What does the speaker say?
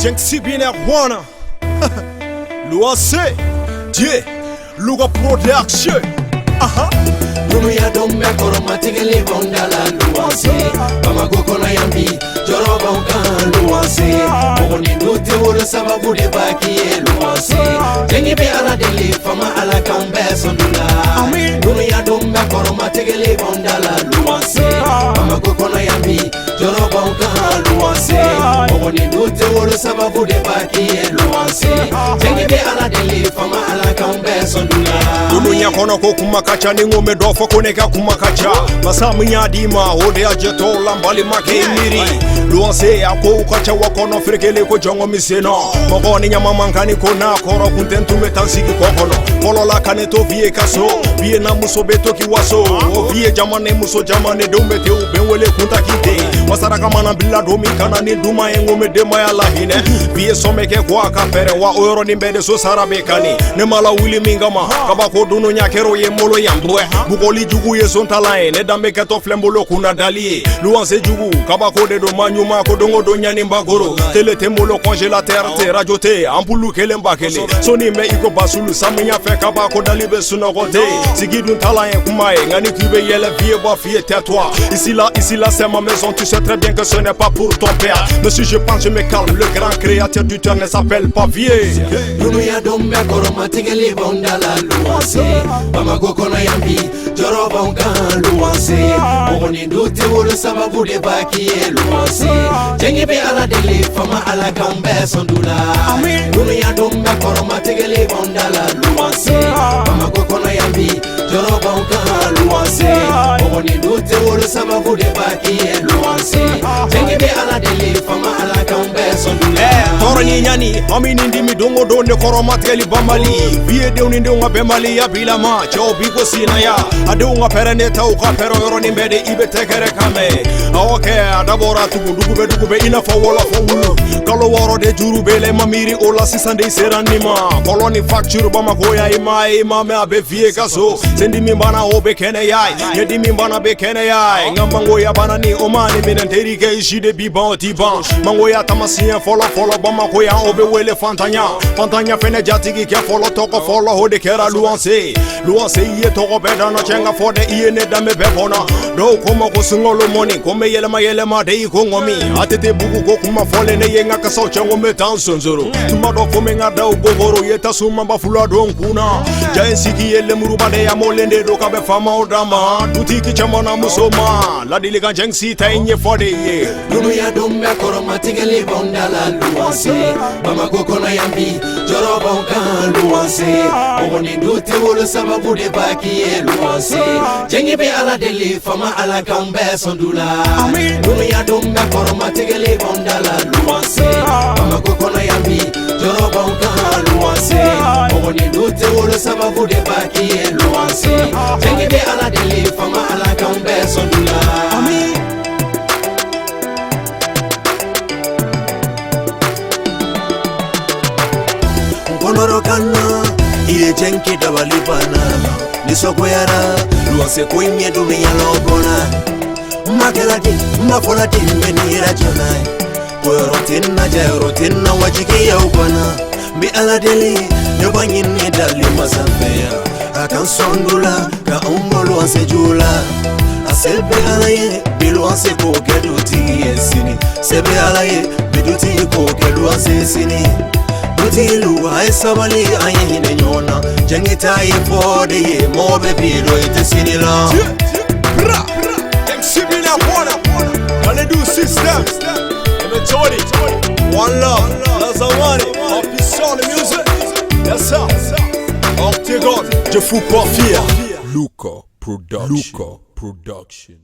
Jenksi bine wana Luase Dieu Luga production Nunu ya dombe koro matigeli bondala luase Kama goko na yambi joroba uka luase Mogoni nute wole sababu de baki ye luase Jengi be ala deli fama ala kambe sondula Nunu ya dombe koro matigeli bondala luase Kama goko na yambi joroba uka luase Mogoni nute wole sababu de baki ye luase Jengi be ala deli fama ala kambe sondula Nunu ya kono kukumakacha ni ngome dofo koneka kumakacha Masamu nyadima ode ajeto lambali make miri Luanse ya ko kacha wakono frekele ko jongo miseno Mogoni nyama mankani kona koro kuntentu metansiki kokono Kolo la kaneto vie kaso vie na muso beto ki waso vie jamane muso jamane domete ubenwele kuntakite Wasara kama na bila domi kana ni duma engome dema ya lahine vie someke kwa kapere wa oro ni mbede so sarabekani ne mala wili mingama kabako dunu nyakero ye molo yambwe Bukoli jugu ye zontalae ne dambe keto flembolo kuna dali Luanse jugu kabako de do manyuma ko dongo do nyani mbagoro tele tembolo congélateur te rajote ampulu kele mbakele soni me iko basulu samnya fe kabako dalibe sunogote sigidun talae kumae ngani kibe yele vie ba fie tais-toi ici là c'est ma maison tu sais très bien que ce n'est pas pour ton père mais si je pense je me calme le grand créateur du temps ne s'appelle pas vieux Nunu ya dombe koro matigeli bondala luase Mama goko na yambi joroba unka luase Mogoni nduti wole sababu de baki ye luase Jengi be ala deli fama ala kambe sondula Nunu ya dombe koro matigeli bondala luase Mama goko na yambi joroba unka luase Mogoni nduti wole sababu de baki ye luase Jengi be ala deli fama ala kambe sondula Toro ni nyani amini ndimi dongo donde koro matigeli bambali vie de uninde unga bembali ya bilama chao biko sina ya ade unga pereneta uka pero yoro ni mbede ibe tekere kame aoke adabora dugu be ina fa wala fa wulu kalo woro de juru bele mamiri ola sisande seranima koloni facture bama koya ima me abe vie kaso sendi mimbana obe kene yai yedi mimbana be kene yai ngamango ya bana ni omani minenteri ke ishide biban tiban mango ya tamasien folo bama koya obe wele fantanya fene jatigi ke folo toko folo hode kera luanse iye toko beda na chenga fode iye ne dame bebona do koma ko singolo moni kome yele ma de ko ngomi atete bugu ko kuma fole ne yenga ka so chengo metan sonzoro tuma do kome ngada ugogoro yeta suma bafula don kuna jaensiki yele muruba de ya molende do ka be fama odama tutiki chamana musoma la diliga jengsi tainye fode ye Nunu ya dombe koro matigeli bondala luase Mama goko na yambi joroba unka luase Mogoni nduti wole sababu de baki ye luase Jengi be ala deli fama ala kambe sondula Nunu ya dombe koro matigeli bondala luase Mama goko na yambi joroba unka luase Mogoni nduti wole sababu de baki ye luase Jengi be ala deli fama ala kambe sondula Konorokana iye jenki dabalibana nisoko yara luase kwenye dunia lobona makelati mafolati menira janai koyorotina wajiki ya ukwana bi aladeli nyobanyini dali masafeya akan sondula ka umbolo asejula asebe alaye bilu ase kokeduti yesini sebe alaye biduti kokedu asesini Utilu ay sabali ay hine nyona jangita ifode ye mobe piro ite sinila bra exhibina bona kale do system Tony one love Lazawani official music yes sir Octagon je fous pas fier Luka production